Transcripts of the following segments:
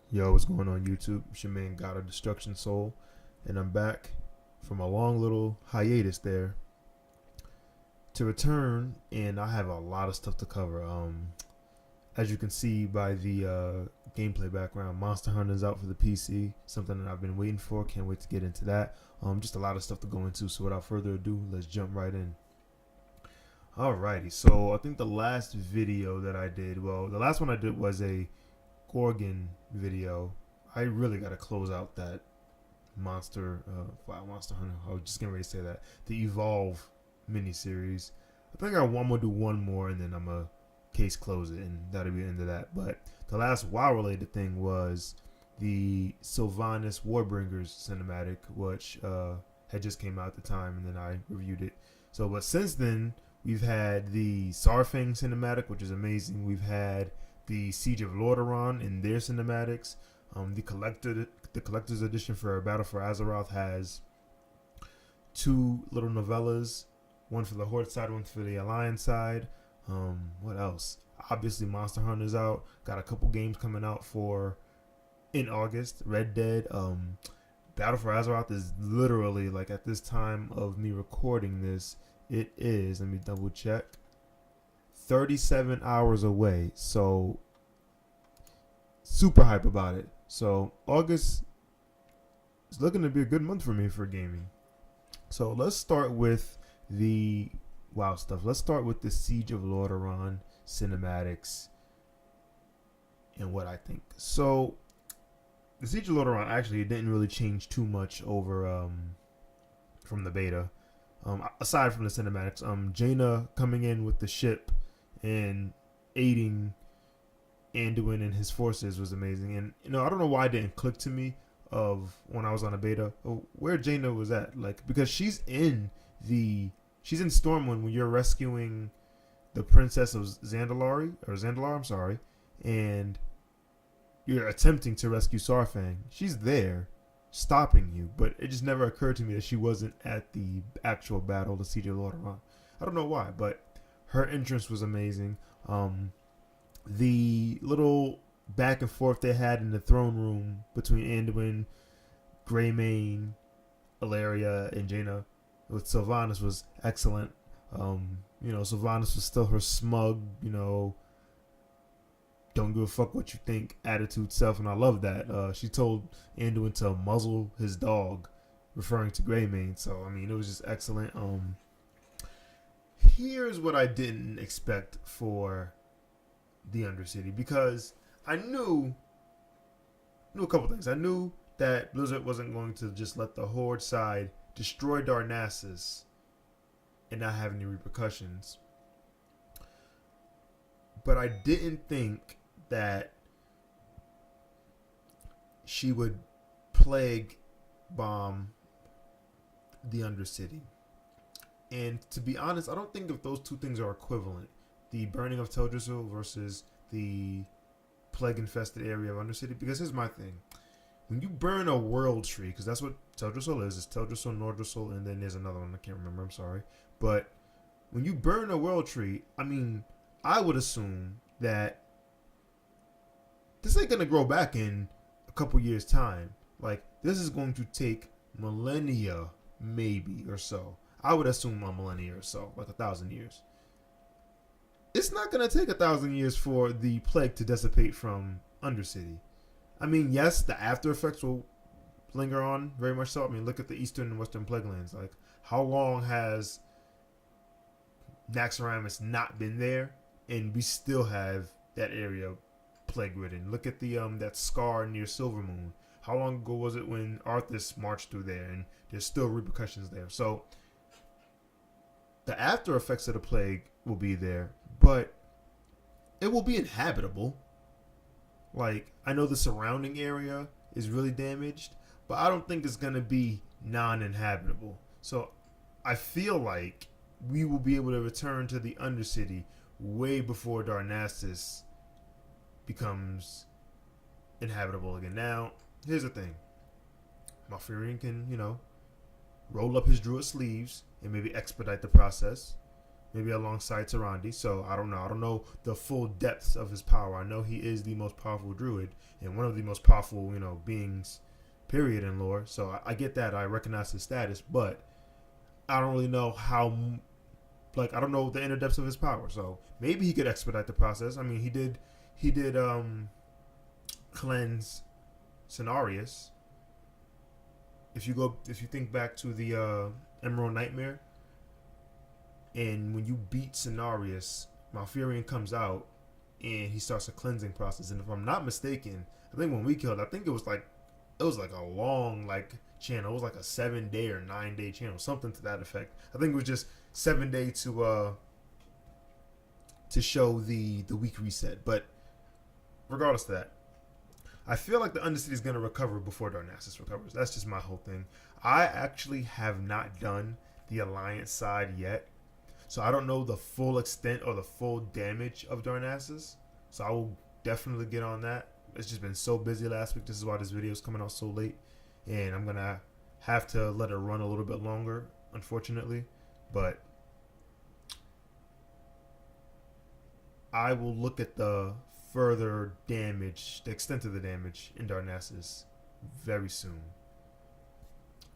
Yo, what's going on YouTube? It's your man God of Destruction Soul, and I'm back from a long little hiatus there to return, and I have a lot of stuff to cover. As you can see by the gameplay background, Monster Hunter's out for the PC, something that I've been waiting for. Can't wait to get into that. Just a lot of stuff to go into. So without further ado, let's jump right in. Alrighty, so I think the last video that I did, well, the last one I did was a Gorgon video. I really got to close out that Monster Hunter. I was just getting ready to say that. The Evolve miniseries. I think I'm gonna do one more and then I'm gonna case close it and that'll be the end of that. But the last WoW related thing was the Sylvanas Warbringers cinematic, which had just came out at the time, and then I reviewed it. So, but since then, we've had the Sarfang cinematic, which is amazing. We've had the Siege of Lordaeron in their cinematics. The collector's edition for Battle for Azeroth has two little novellas, one for the Horde side, one for the Alliance side. What else? Obviously, Monster Hunter's out. Got a couple games coming out for in August. Red Dead. Battle for Azeroth is literally, like, at this time of me recording this, it is. Let me double check. 37 hours away. So super hype about it. So August is looking to be a good month for me for gaming. So let's start with the WoW stuff. Let's start with the Siege of Lordaeron cinematics and what I think. So the Siege of Lordaeron actually didn't really change too much over from the beta. Aside from the cinematics, Jaina coming in with the ship and aiding Anduin and his forces was amazing. And I don't know why it didn't click to me of when I was on a beta where Jaina was at, like, because she's in Stormwind when you're rescuing the princess of Zandalar, I'm sorry, and you're attempting to rescue Sarfang. She's there stopping you, but it just never occurred to me that she wasn't at the actual battle, the Siege of Lordaeron. I don't know why, but her entrance was amazing. The little back and forth they had in the throne room between Anduin, Greymane, Ilaria, and Jaina with Sylvanas was excellent. Sylvanas was still her smug, don't give a fuck what you think attitude self, and I love that. She told Anduin to muzzle his dog, referring to Greymane. So I mean, it was just excellent. Here's what I didn't expect for the Undercity, because I knew a couple things. I knew that Blizzard wasn't going to just let the Horde side destroy Darnassus and not have any repercussions. But I didn't think that she would plague bomb the Undercity. And to be honest, I don't think if those two things are equivalent. The burning of Teldrassil versus the plague-infested area of Undercity. Because here's my thing. When you burn a world tree, because that's what Teldrassil is. It's Teldrassil, Nordrassil, and then there's another one. I can't remember. I'm sorry. But when you burn a world tree, I mean, I would assume that this ain't going to grow back in a couple years' time. Like, this is going to take millennia, maybe, or so. I would assume a millennia or so, like 1,000 years. It's not going to take 1,000 years for the plague to dissipate from Undercity. I mean, yes, the after effects will linger on very much so. I mean, look at the Eastern and Western Plaguelands. Like, how long has Naxxramas not been there, and we still have that area plague-ridden? Look at the that scar near Silvermoon. How long ago was it when Arthas marched through there, and there's still repercussions there? So the after effects of the plague will be there, but it will be inhabitable. Like, I know the surrounding area is really damaged, but I don't think it's going to be non-inhabitable. So I feel like we will be able to return to the Undercity way before Darnassus becomes inhabitable again. Now, here's the thing. Malfurion can, roll up his druid sleeves and maybe expedite the process. maybe alongside Tyrande. So I don't know. I don't know the full depths of his power. I know he is the most powerful druid and one of the most powerful, beings, period, in lore. So I get that. I recognize his status, but I don't really know how. Like, I don't know the inner depths of his power. So maybe he could expedite the process. I mean, he did cleanse Cenarius. If you think back to the Emerald Nightmare, and when you beat Cenarius, Malfurion comes out and he starts a cleansing process. And if I'm not mistaken, I think when we killed, I think it was like a long channel. It was like a 7-day or 9-day channel, something to that effect. I think it was just 7 day to show the week reset. But regardless of that, I feel like the Undercity is going to recover before Darnassus recovers. That's just my whole thing. I actually have not done the Alliance side yet, so I don't know the full extent or the full damage of Darnassus. So I will definitely get on that. It's just been so busy last week. This is why this video is coming out so late, and I'm going to have to let it run a little bit longer, unfortunately. But I will look at the further damage, the extent of the damage in Darnassus very soon.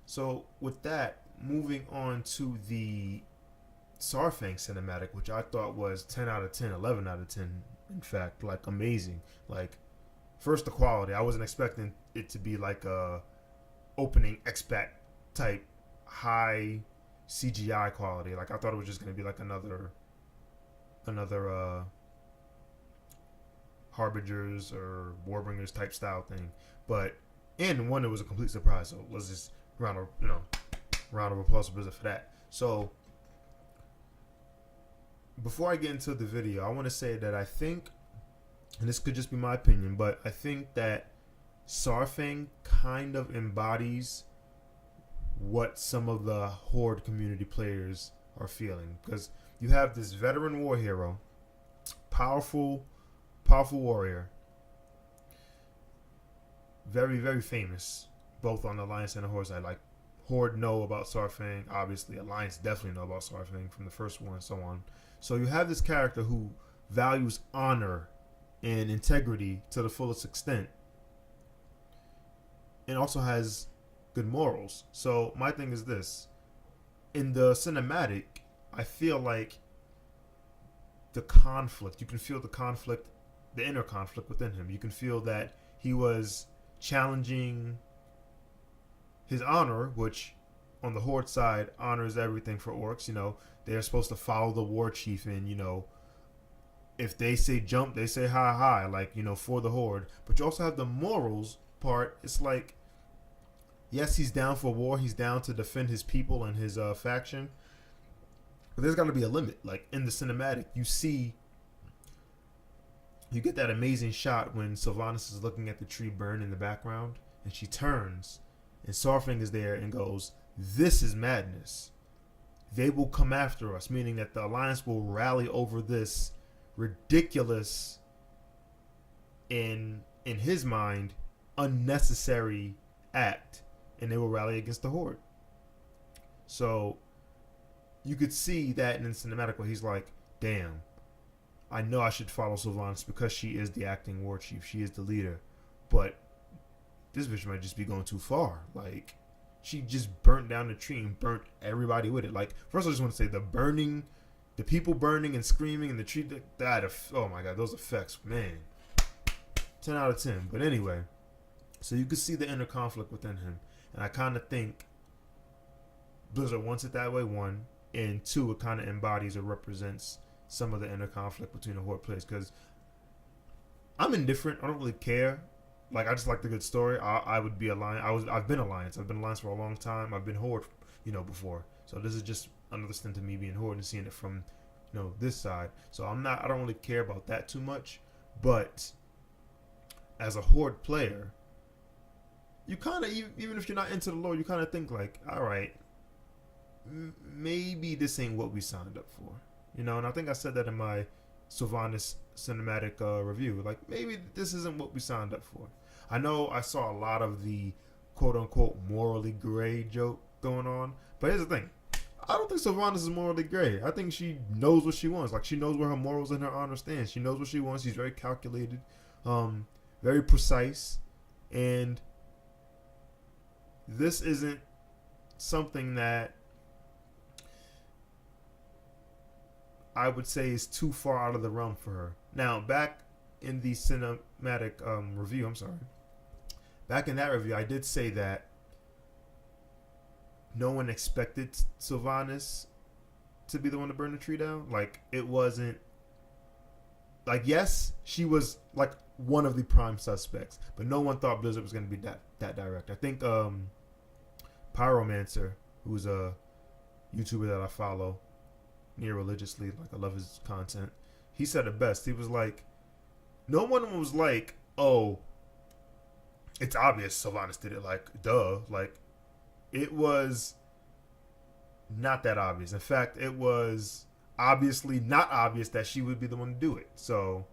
So with that, moving on to the Saurfang cinematic, which I thought was 10 out of 10, 11 out of 10, in fact, like amazing. Like, first, the quality. I wasn't expecting it to be like a opening expat type high CGI quality. Like, I thought it was just going to be like another Harbingers or Warbringers type style thing. But, and one, it was a complete surprise. So let's just round of applause for that. So before I get into the video, I want to say that I think, and this could just be my opinion, but I think that Saurfang kind of embodies what some of the Horde community players are feeling. Because you have this veteran war hero, powerful warrior, very, very famous, both on the Alliance and the Horde side. Like, Horde know about Saurfang, obviously. Alliance definitely know about Saurfang from the first war and so on. So you have this character who values honor and integrity to the fullest extent, and also has good morals. So my thing is this: in the cinematic, I feel like the conflict, you can feel the conflict, the inner conflict within him. You can feel that he was challenging his honor, which on the Horde side, honor is everything for orcs. They're supposed to follow the war chief, and if they say jump, they say high, like, for the Horde. But you also have the morals part. It's like, yes, he's down for war, he's down to defend his people and his faction, but there's got to be a limit. Like, in the cinematic, you get that amazing shot when Sylvanas is looking at the tree burn in the background, and she turns, and Saurfang is there and goes, "This is madness. They will come after us," meaning that the Alliance will rally over this ridiculous, in his mind, unnecessary act, and they will rally against the Horde. So you could see that in the cinematic where he's like, damn, I know I should follow Sylvanas because she is the acting war chief, she is the leader, but this bitch might just be going too far. Like, she just burnt down the tree and burnt everybody with it. Like, first I just want to say the people burning and screaming and the tree, oh my god, those effects, man, 10 out of 10. But anyway, so you could see the inner conflict within him, and I kind of think Blizzard wants it that way, one, and two, it kind of embodies or represents some of the inner conflict between the Horde players. Because I'm indifferent, I don't really care. Like, I just like the good story. I would be Alliance. I've been Alliance for a long time. I've been Horde, before. So this is just another stint to me being Horde and seeing it from, this side. So I don't really care about that too much. But as a Horde player, you kind of, even if you're not into the lore, you kind of think like, all right, maybe this ain't what we signed up for. And I think I said that in my Sylvanas cinematic review. Like, maybe this isn't what we signed up for. I know I saw a lot of the quote-unquote morally gray joke going on, but here's the thing. I don't think Sylvanas is morally gray. I think she knows what she wants. Like she knows where her morals and her honor stand. She knows what she wants. She's very calculated, um, very precise, and this isn't something that I would say is too far out of the realm for her. Now, back in the cinematic review, I'm sorry. Back in that review, I did say that no one expected Sylvanas to be the one to burn the tree down. Like, it wasn't. Like, yes, she was, like, one of the prime suspects, but no one thought Blizzard was going to be that direct. I think Pyromancer, who's a YouTuber that I follow near religiously, like I love his content, he said it best. He was like, no one was like, oh, it's obvious Sylvanas did it. Like, duh. Like, it was not that obvious. In fact, it was obviously not obvious that she would be the one to do it. So,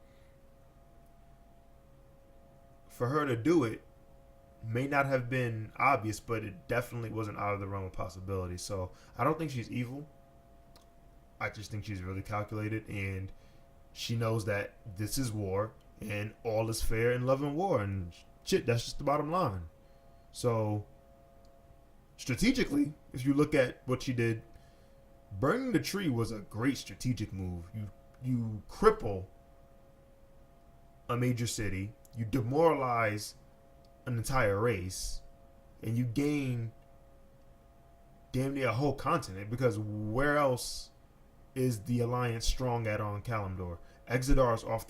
for her to do it may not have been obvious, but it definitely wasn't out of the realm of possibility. So, I don't think she's evil. I just think she's really calculated, and she knows that this is war, and all is fair in love and war, and shit, that's just the bottom line. So, strategically, if you look at what she did, burning the tree was a great strategic move. You cripple a major city, you demoralize an entire race, and you gain damn near a whole continent, because where else is the Alliance strong at on Kalimdor? Exodar is off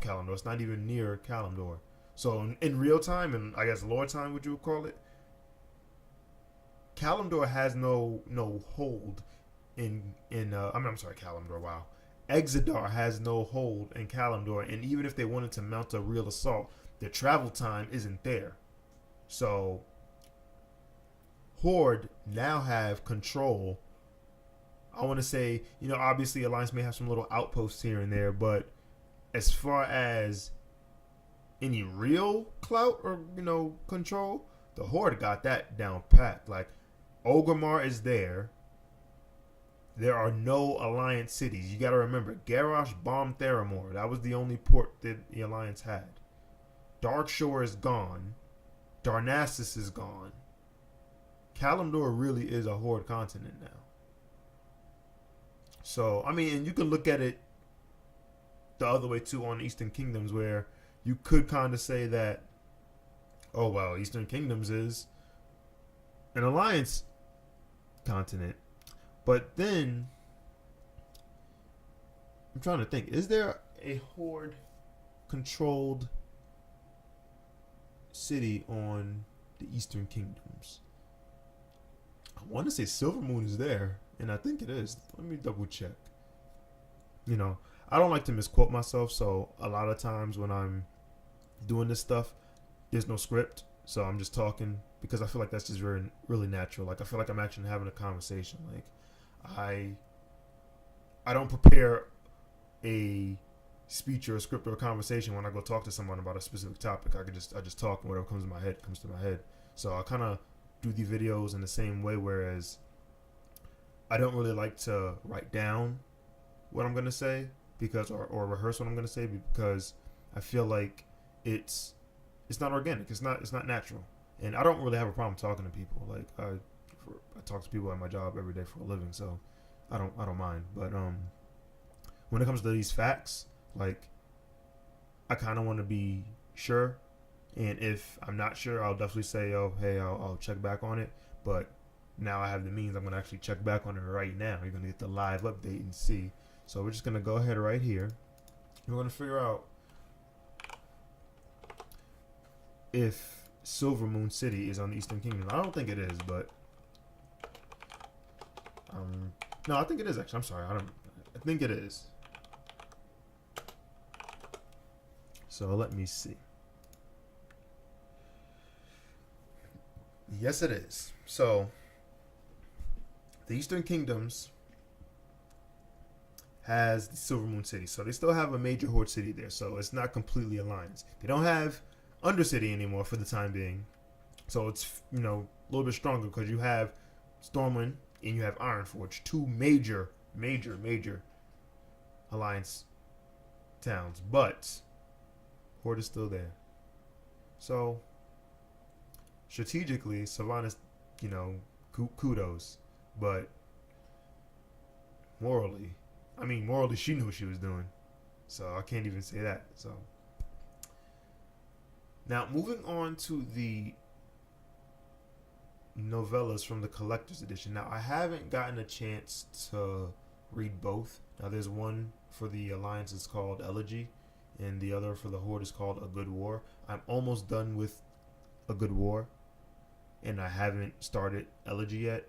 Kalimdor. It's not even near Kalimdor. So in real time, and I guess lore time, would you call it, Kalimdor has no hold I'm sorry, Kalimdor. Wow, Exodar has no hold in Kalimdor, and even if they wanted to mount a real assault, the travel time isn't there. So Horde now have control. I want to say, obviously Alliance may have some little outposts here and there, but as far as any real clout or, control, the Horde got that down pat. Like, Orgrimmar is there. There are no Alliance cities. You got to remember, Garrosh bombed Theramore. That was the only port that the Alliance had. Darkshore is gone. Darnassus is gone. Kalimdor really is a Horde continent now. So, I mean, and you can look at it the other way too on Eastern Kingdoms, where you could kind of say that, oh, well, Eastern Kingdoms is an Alliance continent. But then, I'm trying to think, is there a Horde-controlled city on the Eastern Kingdoms? I want to say Silvermoon is there, and I think it is. Let me double check. I don't like to misquote myself, so a lot of times when I'm doing this stuff, there's no script, so I'm just talking because I feel like that's just really natural. Like, I feel like I'm actually having a conversation. Like, I don't prepare a speech or a script or a conversation when I go talk to someone about a specific topic. I just talk, and whatever comes to my head. So I kind of do the videos in the same way, whereas I don't really like to write down what I'm gonna say because or rehearse what I'm gonna say, because I feel like it's not organic. It's not natural, and I don't really have a problem talking to people. Like, I talk to people at my job every day for a living, so I don't mind. But when it comes to these facts, like, I kind of want to be sure, and if I'm not sure, I'll definitely say, oh, hey, I'll check back on it. But now I have the means. I'm gonna actually check back on it right now. You're gonna get the live update and see. So we're just gonna go ahead right here. We're gonna figure out if Silvermoon City is on the Eastern Kingdom. I don't think it is, but no, I think it is actually. I'm sorry. I think it is. So let me see. Yes, it is. So the Eastern Kingdoms has the Silvermoon City. So they still have a major Horde city there. So it's not completely Alliance. They don't have Undercity anymore for the time being. So it's, a little bit stronger because you have Stormwind, and you have Ironforge, two major alliance towns, but Horde is still there. So strategically, Sylvanas, you know, kudos, but morally, she knew what she was doing. So I can't even say that. So now moving on to the novellas from the collector's edition. Now I haven't gotten a chance to read both. Now there's one for the Alliance is called Elegy, and the other for the Horde is called A Good War. I'm almost done with A Good War, and I haven't started Elegy yet.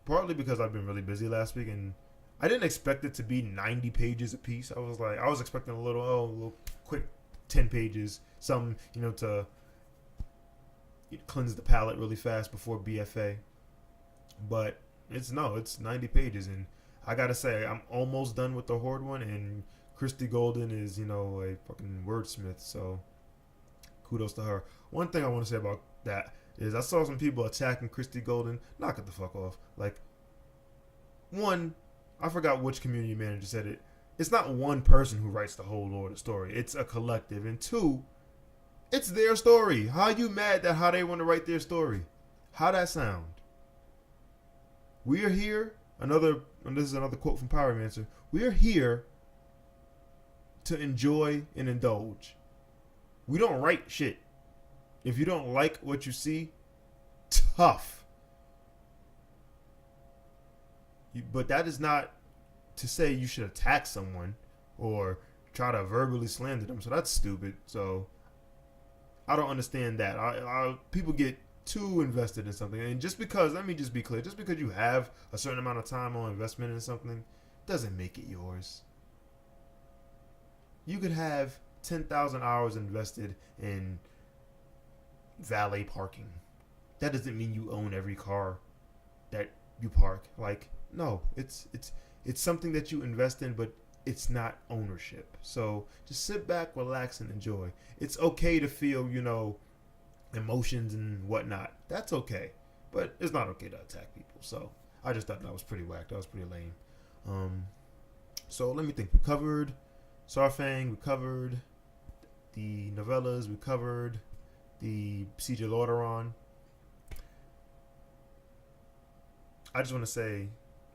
Partly because I've been really busy last week, and I didn't expect it to be 90 pages a piece. I was expecting a little quick 10 pages, some to cleanse the palate really fast before BFA. But it's 90 pages, and I gotta say I'm almost done with the Horde one, and Christy Golden is a fucking wordsmith, so kudos to her. One thing I want to say about that is I saw some people attacking Christy Golden. Knock it the fuck off. Like, one, I forgot which community manager said it. It's not one person who writes the whole lore of the story. It's a collective. And two, it's their story. How are you mad at how they want to write their story? How that sound? We're here. And this is another quote from Pyromancer. We're here to enjoy and indulge. We don't write shit. If you don't like what you see, tough. But that is not to say you should attack someone or try to verbally slander them. So that's stupid. So I don't understand that. People get too invested in something, and let me just be clear, just because you have a certain amount of time or investment in something doesn't make it yours. You could have 10,000 hours invested in valet parking. That doesn't mean you own every car that you park. Like, no, it's something that you invest in, but it's not ownership. So just sit back, relax, and enjoy. It's okay to feel, emotions and whatnot. That's okay, but it's not okay to attack people. So I just thought that was pretty whack. That was pretty lame. So let me think. We covered Sarfang. We covered the novellas. We covered the Siege of Lordaeron. I just want to say,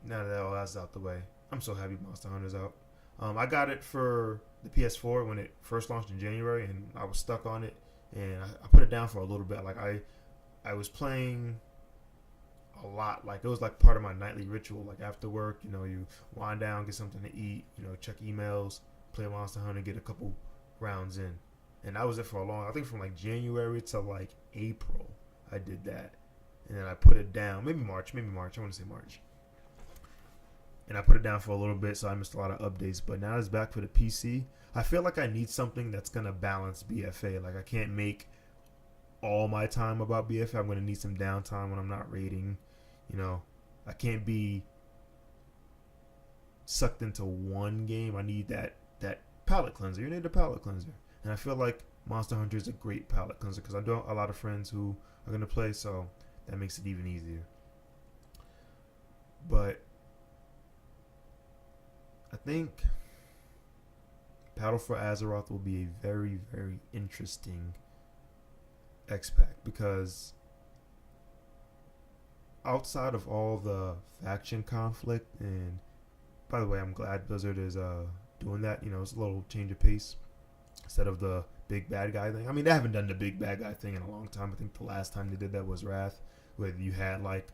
now that all that's out the way, I'm so happy Monster Hunter's out. I got it for the PS4 when it first launched in January, and I was stuck on it, and I put it down for a little bit. Like I was playing a lot. Like it was like part of my nightly ritual. Like after work, you wind down, get something to eat, check emails, play Monster Hunter, get a couple rounds in, and that was it for a long. I think from like January to like April, I did that, and then I put it down. Maybe March. I want to say March. And I put it down for a little bit, so I missed a lot of updates. But now it's back for the PC. I feel like I need something that's going to balance BFA. Like, I can't make all my time about BFA. I'm going to need some downtime when I'm not raiding. I can't be sucked into one game. I need that palate cleanser. You need a palate cleanser. And I feel like Monster Hunter is a great palate cleanser because I do have a lot of friends who are going to play, so that makes it even easier. But I think Battle for Azeroth will be a very, very interesting X-Pack because outside of all the faction conflict, and by the way, I'm glad Blizzard is doing that. It's a little change of pace instead of the big bad guy thing. I mean, they haven't done the big bad guy thing in a long time. I think the last time they did that was Wrath, where you had like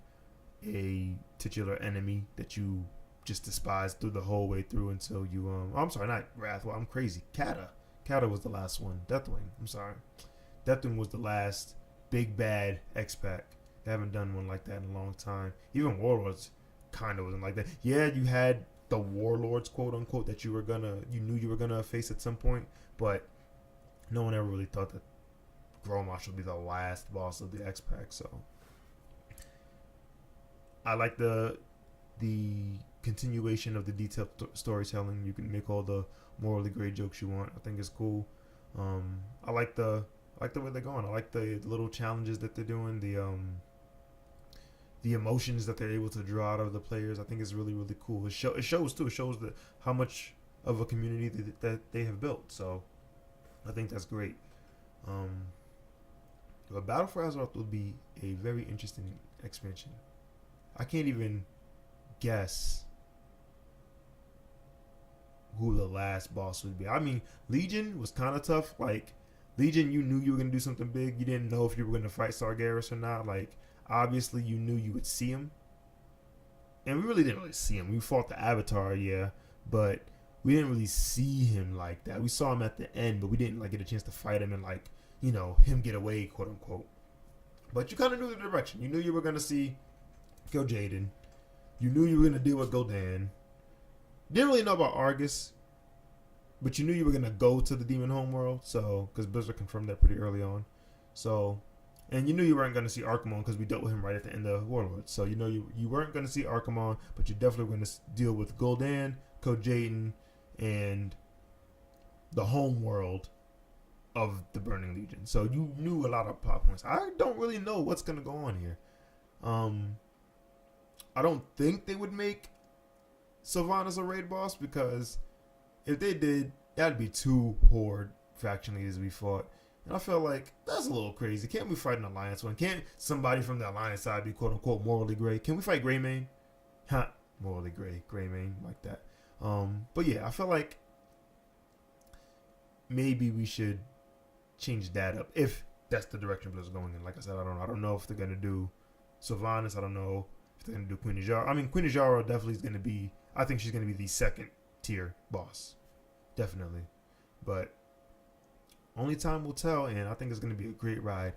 a titular enemy that you just despised through the whole way through until you I'm sorry, not Wrath. Well, I'm crazy. Kata was the last one. Deathwing. I'm sorry. Deathwing was the last big bad X-Pack. They haven't done one like that in a long time. Even Warlords kind of wasn't like that. Yeah, you had the Warlords, quote unquote, that you knew you were gonna face at some point, but no one ever really thought that Grommash would be the last boss of the X-Pack. So I like the continuation of the detailed storytelling. You can make all the morally great jokes you want. I think it's cool. I like the way they're going. I like the little challenges that they're doing. the emotions that they're able to draw out of the players, I think is really really cool. It shows too. It shows that how much of a community that they have built. So I think that's great. Um, but Battle for Azeroth will be a very interesting expansion. I can't even guess who the last boss would be. I mean, Legion was kind of tough. Like, Legion, you knew you were going to do something big. You didn't know if you were going to fight Sargeras or not. Like, obviously, you knew you would see him. And we really didn't really see him. We fought the Avatar, yeah, but we didn't really see him like that. We saw him at the end, but we didn't, like, get a chance to fight him and, like, you know, him get away, quote unquote. But you kind of knew the direction. You knew you were going to see Kill Jaden. You knew you were going to deal with Gul'dan. Didn't really know about Argus, but you knew you were going to go to the Demon Homeworld, so, because Blizzard confirmed that pretty early on. So, and you knew you weren't going to see Archimon because we dealt with him right at the end of Warlords. So, you know you weren't going to see Archimon, but you definitely were going to deal with Gul'dan, Kil'jaeden, and the Homeworld of the Burning Legion. So, you knew a lot of plot points. I don't really know what's going to go on here. I don't think they would make Sylvanas a raid boss, because if they did, that'd be two Horde faction leaders we fought. And I felt like that's a little crazy. Can't we fight an Alliance one? Can't somebody from the Alliance side be quote unquote morally gray? Can we fight Greymane? Huh, morally gray, Greymane, like that. But yeah, I felt like maybe we should change that up if that's the direction Blizzard's going in. Like I said, I don't know if they're gonna do Sylvanas. I don't know if they're gonna do Queen Ajara. I mean, Queen Ajara definitely is gonna be. I think she's gonna be the second tier boss, definitely. But only time will tell, and I think it's gonna be a great ride.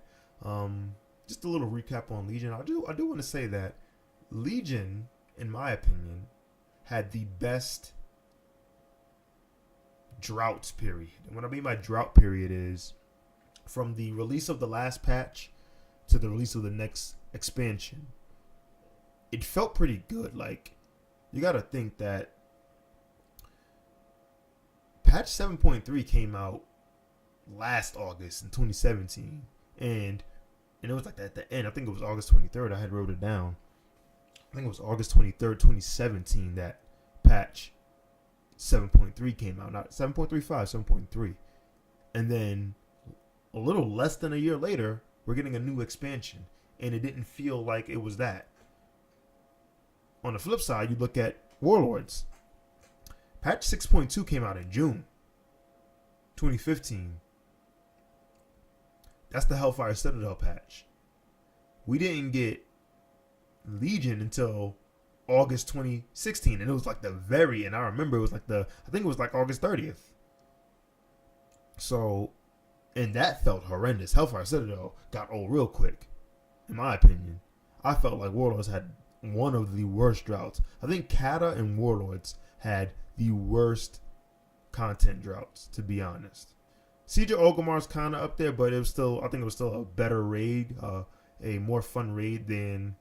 Just a little recap on Legion. I do want to say that Legion, in my opinion, had the best drought period. And what I mean by drought period is from the release of the last patch to the release of the next expansion. It felt pretty good. Like, you gotta think that patch 7.3 came out last August in 2017, and it was like at the end. I think it was August 23rd. I had wrote it down. I think it was August 23rd, 2017 that patch 7.3 came out. Not 7.35, 7.3. And then a little less than a year later, we're getting a new expansion, and it didn't feel like it was that. On the flip side, you look at Warlords. Patch 6.2 came out in June 2015. That's the Hellfire Citadel patch. We didn't get Legion until August 2016, and it was like the very, and I remember it was like I think it was like August 30th. So, and that felt horrendous. Hellfire Citadel got old real quick, in my opinion. I felt like Warlords had one of the worst droughts. I think Kata and Warlords had the worst content droughts, to be honest. Siege of Orgrimmar's kind of up there, but it was still, I think it was still a better raid, a more fun raid than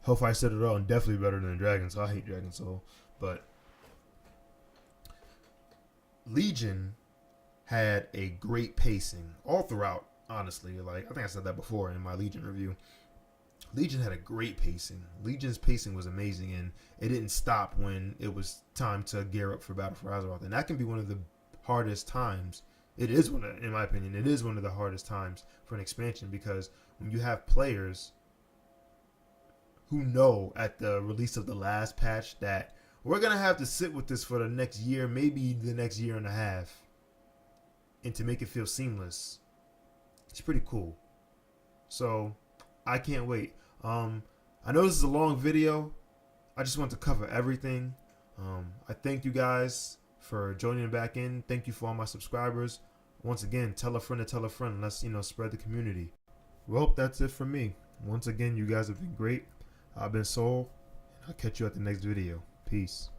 Hellfire Citadel, and definitely better than Dragon Soul. I hate Dragon Soul, but Legion had a great pacing all throughout, honestly. Like, I think I said that before in my Legion review. Legion had a great pacing. Legion's pacing was amazing, and it didn't stop when it was time to gear up for Battle for Azeroth. And that can be one of the hardest times. It is one of, in my opinion, it is one of the hardest times for an expansion, because when you have players who know at the release of the last patch that we're going to have to sit with this for the next year, maybe the next year and a half, and to make it feel seamless, it's pretty cool. So I can't wait. I know this is a long video. I just want to cover everything. I thank you guys for joining back in. Thank you for all my subscribers. Once again, tell a friend to tell a friend. Let's, spread the community. Well, that's it for me. Once again, you guys have been great. I've been Soul. I'll catch you at the next video. Peace.